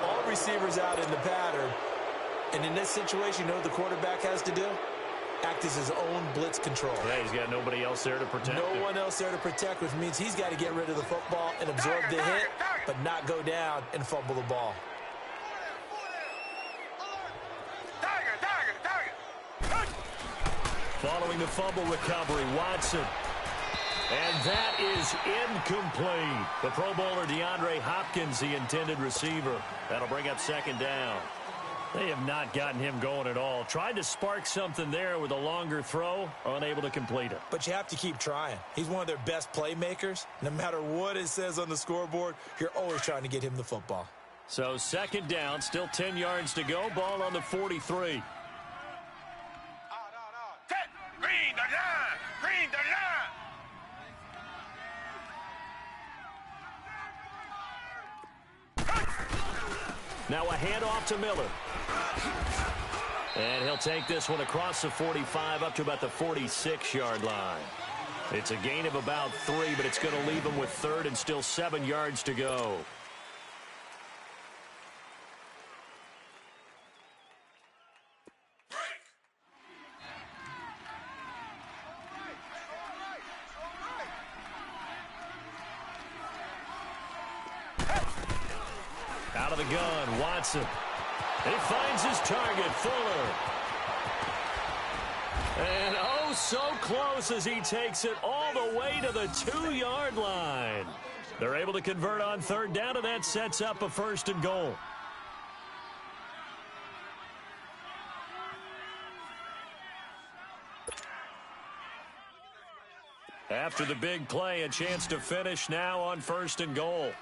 [SPEAKER 2] All receivers out in the pattern. And in this situation, you know what the quarterback has to do? Act as his own blitz control.
[SPEAKER 4] Yeah, he's got nobody else there to protect
[SPEAKER 2] No
[SPEAKER 4] him.
[SPEAKER 2] one else there to protect, which means he's got to get rid of the football and absorb the hit, but not go down and fumble the ball.
[SPEAKER 4] Following the fumble recovery, Watson. And that is incomplete. The Pro Bowler DeAndre Hopkins, the intended receiver. That'll bring up 2nd down. They have not gotten him going at all. Tried to spark something there with a longer throw, unable to complete it.
[SPEAKER 2] But you have to keep trying. He's one of their best playmakers. No matter what it says on the scoreboard, you're always trying to get him the football.
[SPEAKER 4] So 2nd down, still 10 yards to go. Ball on the 43.
[SPEAKER 5] Green the line! Green the line!
[SPEAKER 4] Now a handoff to Miller. And he'll take this one across the 45 up to about the 46-yard line. It's a gain of about 3, but it's going to leave him with 3rd and still 7 yards to go.
[SPEAKER 1] of the gun. Watson. He finds his target, Fuller. And oh, so close as he takes it all the way to the 2-yard line. They're able to convert on third down, and that sets up a 1st and goal. After the big play, a chance to finish now on 1st and goal.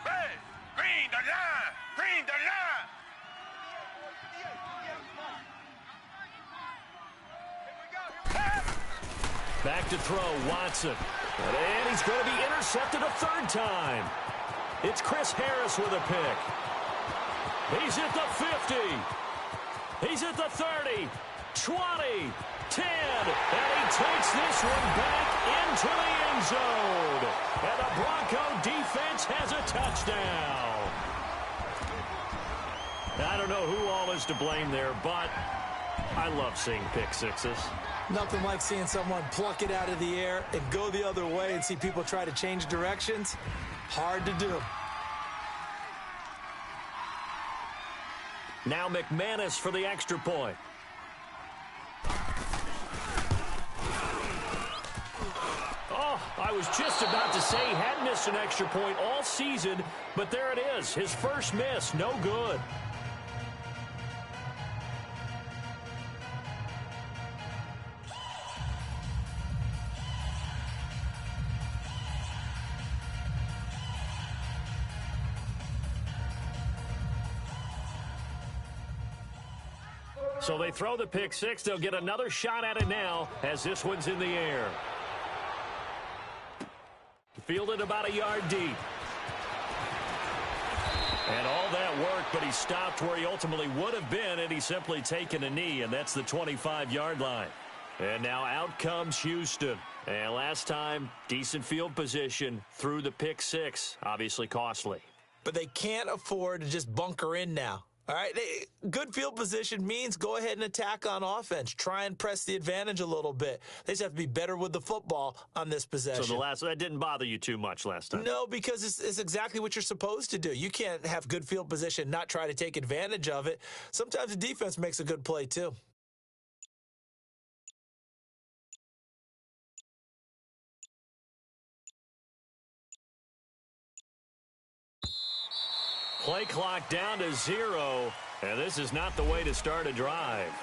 [SPEAKER 5] Red, green the line, green the line.
[SPEAKER 1] Back to throw, Watson. And he's going to be intercepted a 3rd time. It's Chris Harris with a pick. He's at the 50. He's at the 30, 20, 10, and he takes this one back into the end zone. And the Bronco defense has a touchdown. I don't know who all is to blame there, but I love seeing pick sixes.
[SPEAKER 2] Nothing like seeing someone pluck it out of the air and go the other way and see people try to change directions. Hard to do.
[SPEAKER 1] Now McManus for the extra point. Oh, I was just about to say he hadn't missed an extra point all season, but there it is. His first miss, no good. So they throw the pick six. They'll get another shot at it now as this one's in the air. Fielded about a yard deep. And all that work, but he stopped where he ultimately would have been, and he's simply taken a knee, and that's the 25-yard line. And now out comes Houston. And last time, decent field position through the pick six. Obviously costly.
[SPEAKER 2] But they can't afford to just bunker in now. All right, good field position means go ahead and attack on offense. Try and press the advantage a little bit. They just have to be better with the football on this possession.
[SPEAKER 1] So that didn't bother you too much last time?
[SPEAKER 2] No, because it's exactly what you're supposed to do. You can't have good field position, not try to take advantage of it. Sometimes the defense makes a good play too.
[SPEAKER 1] Play clock down to 0, and this is not the way to start a drive.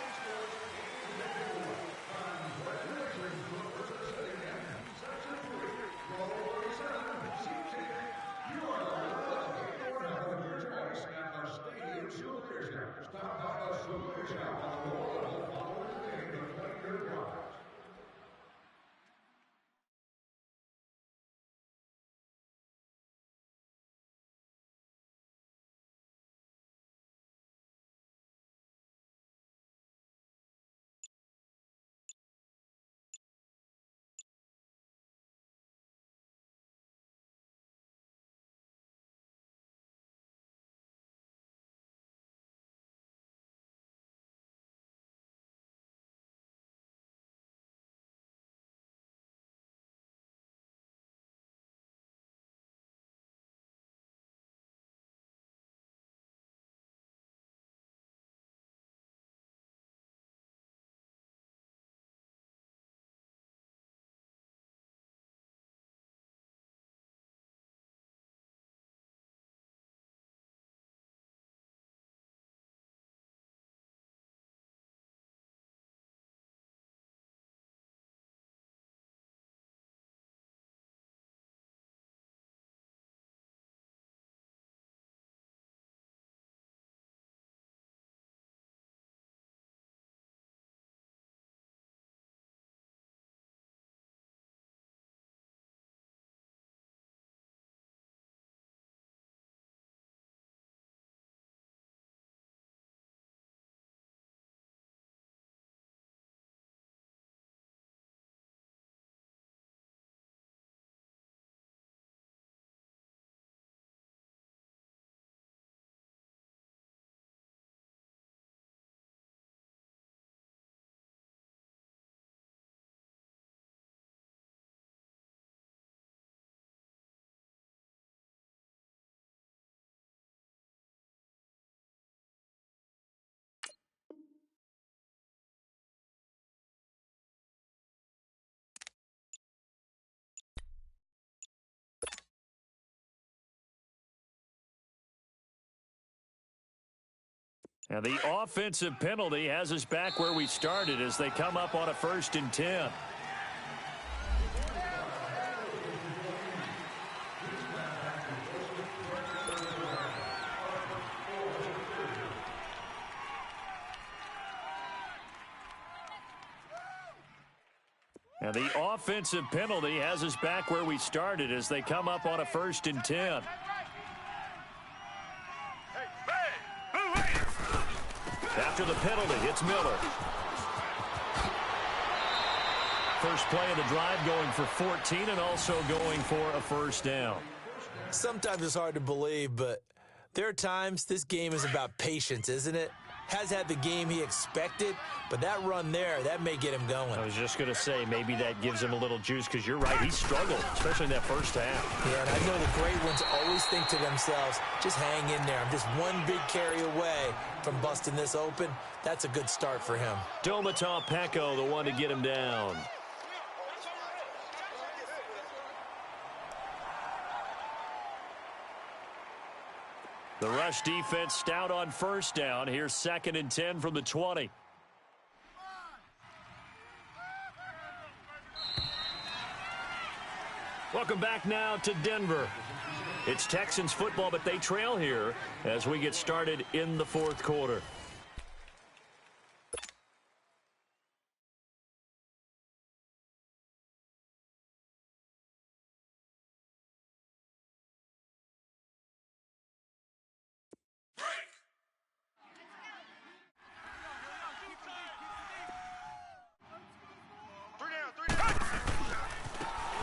[SPEAKER 4] And the offensive penalty has us back where we started as they come up on a 1st and 10. And the offensive penalty has us back where we started as they come up on a 1st and 10. After the penalty, it's Miller. First play of the drive going for 14 and also going for a 1st down.
[SPEAKER 2] Sometimes it's hard to believe, but there are times this game is about patience, isn't it? Has had the game he expected, but that run there, that may get him going.
[SPEAKER 4] I was just going to say, maybe that gives him a little juice because you're right, he struggled, especially in that first half.
[SPEAKER 2] Yeah, and I know the great ones always think to themselves, just hang in there. I'm just one big carry away from busting this open. That's a good start for him.
[SPEAKER 1] Domata Peko, the one to get him down. The rush defense stout on 1st down. Here's 2nd and 10 from the 20. Welcome back now to Denver. It's Texans football, but they trail here as we get started in the 4th quarter.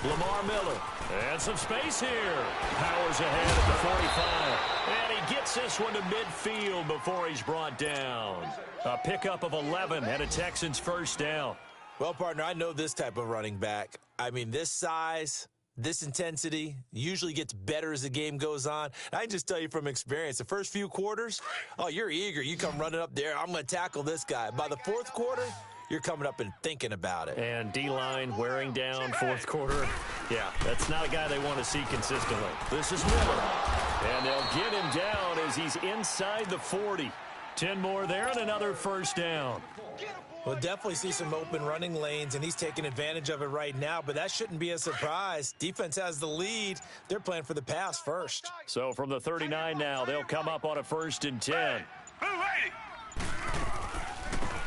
[SPEAKER 1] Lamar Miller. And some space here. Powers ahead at the 45. And he gets this one to midfield before he's brought down. A pickup of 11 and a Texans 1st down.
[SPEAKER 2] Well, partner, I know this type of running back. I mean, this size, this intensity usually gets better as the game goes on. I can just tell you from experience, the first few quarters, oh, you're eager. You come running up there. I'm going to tackle this guy. By the 4th quarter, you're coming up and thinking about it.
[SPEAKER 1] And D-line wearing down 4th quarter. Yeah, that's not a guy they want to see consistently. This is Miller. And they'll get him down as he's inside the 40. 10 more there and another 1st down.
[SPEAKER 2] We'll definitely see some open running lanes, and he's taking advantage of it right now, but that shouldn't be a surprise. Defense has the lead. They're playing for the pass first.
[SPEAKER 1] So from the 39 now, they'll come up on a 1st and 10.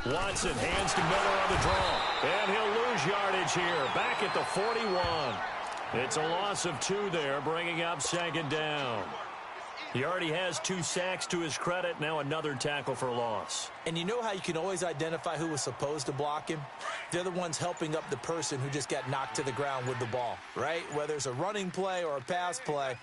[SPEAKER 1] Watson hands to Miller on the draw. And he'll lose yardage here. Back at the 41. It's a loss of 2 there, bringing up 2nd down. He already has 2 sacks to his credit. Now another tackle for loss.
[SPEAKER 2] And you know how you can always identify who was supposed to block him? They're the ones helping up the person who just got knocked to the ground with the ball, right? Whether it's a running play or a pass play,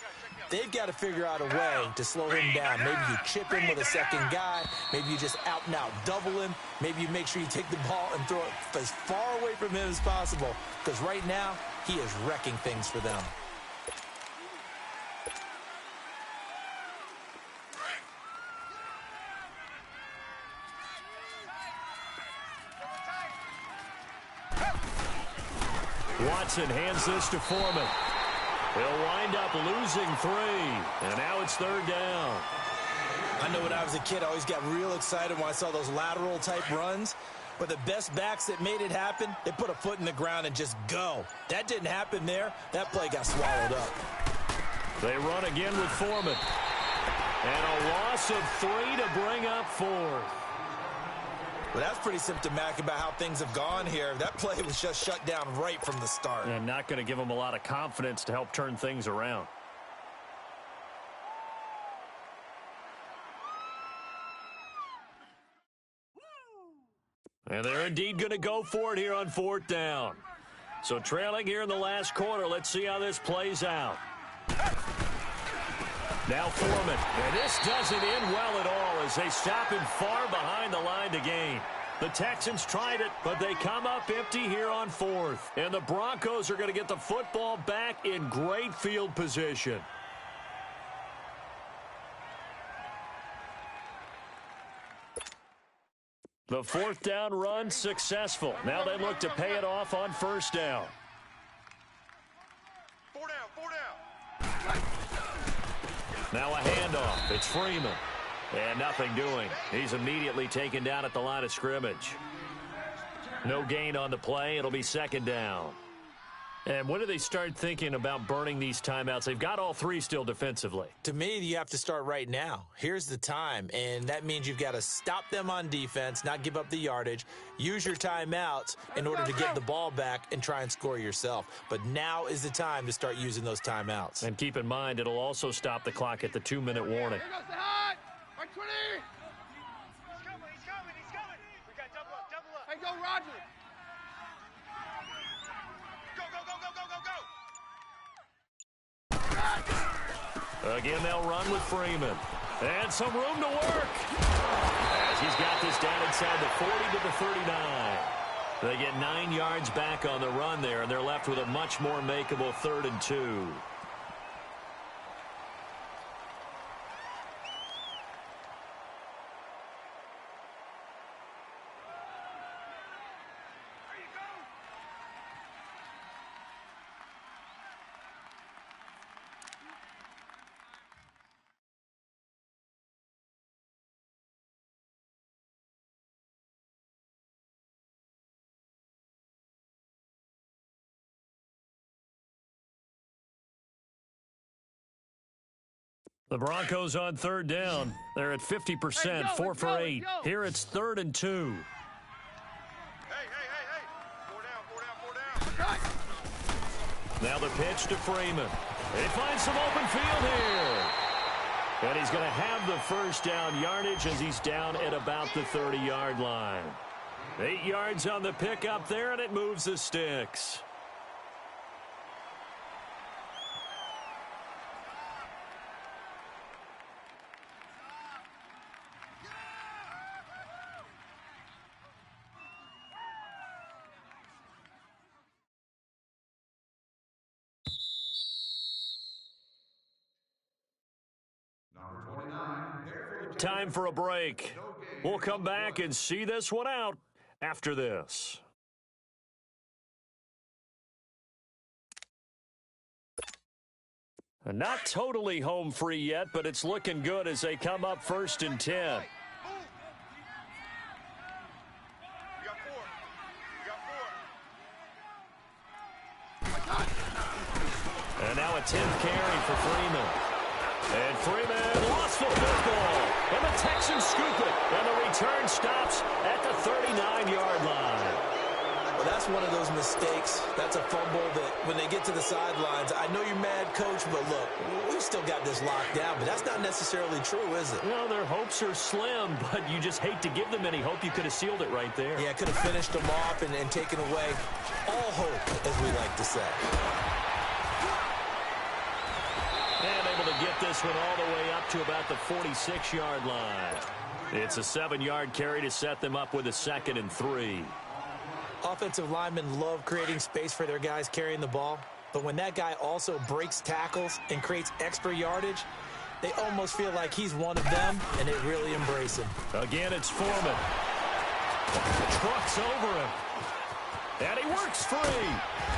[SPEAKER 2] they've got to figure out a way to slow him down. Maybe you chip him with a second guy. Maybe you just out and out double him. Maybe you make sure you take the ball and throw it as far away from him as possible. Because right now, he is wrecking things for them.
[SPEAKER 1] Watson hands this to Foreman. He'll wind up losing 3. And now it's 3rd down.
[SPEAKER 2] I know when I was a kid, I always got real excited when I saw those lateral type runs. But the best backs that made it happen, they put a foot in the ground and just go. That didn't happen there. That play got swallowed up.
[SPEAKER 1] They run again with Foreman. And a loss of 3 to bring up 4th.
[SPEAKER 2] Well, that's pretty symptomatic about how things have gone here. That play was just shut down right from the start.
[SPEAKER 1] And not going to give them a lot of confidence to help turn things around. And they're indeed going to go for it here on 4th down. So trailing here in the last quarter, let's see how this plays out. Now Foreman, and this doesn't end well at all as they stop him far behind the line to gain. The Texans tried it, but they come up empty here on 4th. And the Broncos are going to get the football back in great field position. The 4th down run successful. Now they look to pay it off on 1st down.
[SPEAKER 5] 4 down, 4 down.
[SPEAKER 1] Now a handoff. It's Freeman. And nothing doing. He's immediately taken down at the line of scrimmage. No gain on the play. It'll be second down. And when do they start thinking about burning these timeouts? They've got all three still defensively.
[SPEAKER 2] To me, you have to start right now. Here's the time, and that means you've got to stop them on defense, not give up the yardage, use your timeouts in order to get the ball back and try and score yourself. But now is the time to start using those timeouts.
[SPEAKER 1] And keep in mind, it'll also stop the clock at the 2-minute warning.
[SPEAKER 3] Here goes the hot. 120.
[SPEAKER 5] He's coming. We got double up.
[SPEAKER 3] Hey, go, Roger.
[SPEAKER 5] Go.
[SPEAKER 1] Again, they'll run with Freeman. And some room to work. As he's got this down inside the 40 to the 39. They get 9 yards back on the run there, and they're left with a much more makeable 3rd and 2. The Broncos on 3rd down. They're at 50%, 4 for 8. Here it's 3rd and 2.
[SPEAKER 5] Hey. 4 down.
[SPEAKER 1] Now the pitch to Freeman. They find some open field here. And he's going to have the first down yardage as he's down at about the 30-yard line. 8 yards on the pickup there, and it moves the sticks.
[SPEAKER 6] Number 29, there for the
[SPEAKER 1] Time for a break. We'll come back and see this one out after this. Not totally home free yet, but it's looking good as they come up 1st and 10.
[SPEAKER 5] We got 4.
[SPEAKER 1] And now a 10th carry for Freeman. And Freeman lost the football. And the Texans scoop it. And the return stops at the 39-yard line.
[SPEAKER 2] Well, that's one of those mistakes. That's a fumble that when they get to the sidelines, I know you're mad, Coach, but look, we've still got this locked down, but that's not necessarily true, is it?
[SPEAKER 1] Well, their hopes are slim, but you just hate to give them any hope. You could have sealed it right there.
[SPEAKER 2] Yeah, could have finished them off and taken away all hope, as we like to say.
[SPEAKER 1] And able to get this one all the way up to about the 46-yard line. It's a 7-yard carry to set them up with a 2nd and 3.
[SPEAKER 2] Offensive linemen love creating space for their guys carrying the ball, but when that guy also breaks tackles and creates extra yardage, they almost feel like he's one of them, and they really embrace him.
[SPEAKER 1] Again, it's Foreman. Trucks over him. And he works free.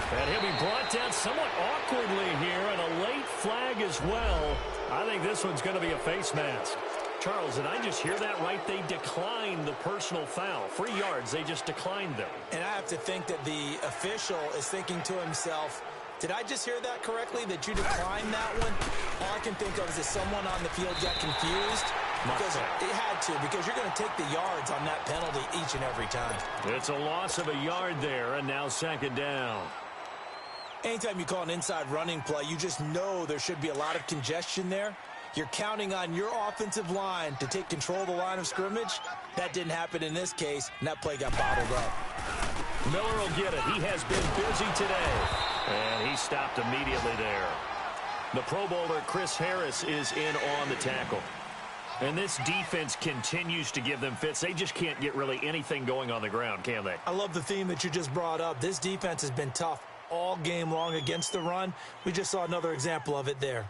[SPEAKER 1] And he'll be brought down somewhat awkwardly here, and a late flag as well. I think this one's going to be a face mask. Charles, did I just hear that right? They declined the personal foul. 3 yards, they just declined them.
[SPEAKER 2] And I have to think that the official is thinking to himself, did I just hear that correctly, that you declined that one? All I can think of is that someone on the field got confused. Because it had to, because you're going to take the yards on that penalty each and every time.
[SPEAKER 1] It's a loss of a yard there, and now 2nd down.
[SPEAKER 2] Anytime you call an inside running play, you just know there should be a lot of congestion there. You're counting on your offensive line to take control of the line of scrimmage. That didn't happen in this case, and that play got bottled up.
[SPEAKER 1] Miller will get it. He has been busy today. And he stopped immediately there. The Pro Bowler Chris Harris is in on the tackle. And this defense continues to give them fits. They just can't get really anything going on the ground, can they?
[SPEAKER 2] I love the theme that you just brought up. This defense has been tough all game long against the run. We just saw another example of it there.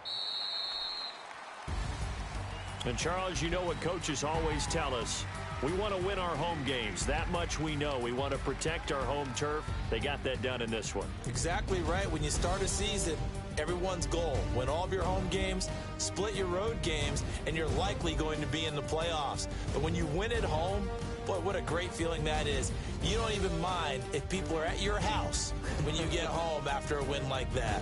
[SPEAKER 1] And, Charles, you know what coaches always tell us. We want to win our home games. That much we know. We want to protect our home turf. They got that done in this one.
[SPEAKER 2] Exactly right. When you start a season, everyone's goal. Win all of your home games, split your road games, and you're likely going to be in the playoffs. But when you win at home, boy, what a great feeling that is. You don't even mind if people are at your house when you get home after a win like that.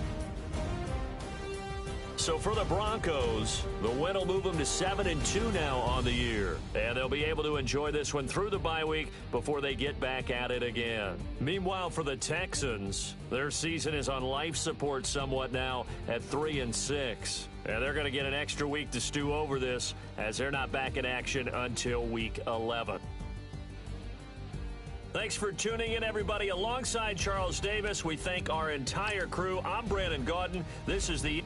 [SPEAKER 1] So for the Broncos, the win will move them to 7-2 now on the year. And they'll be able to enjoy this one through the bye week before they get back at it again. Meanwhile, for the Texans, their season is on life support somewhat now at 3-6. And they're going to get an extra week to stew over this as they're not back in action until week 11. Thanks for tuning in, everybody. Alongside Charles Davis, we thank our entire crew. I'm Brandon Gaudin. This is the